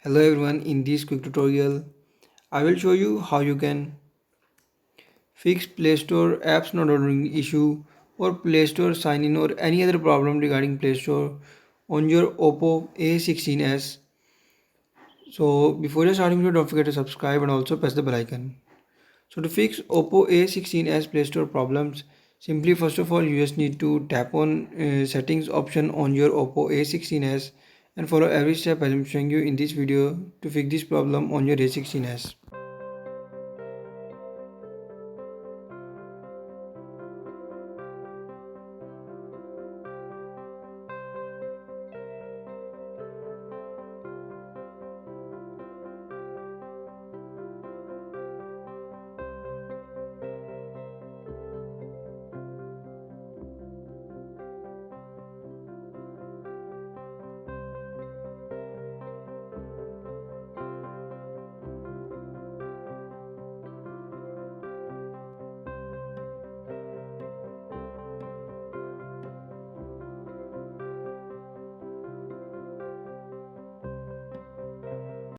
Hello everyone, in this quick tutorial I will show you how you can fix Play Store apps not ordering issue or Play Store sign in or any other problem regarding Play Store on your Oppo A16s. So before you starting video, don't forget to subscribe and also press the bell icon. So to fix Oppo A16s Play Store problems, simply first of all you just need to tap on settings option on your Oppo A16s and follow every step as I'm showing you in this video to fix this problem on your A16s.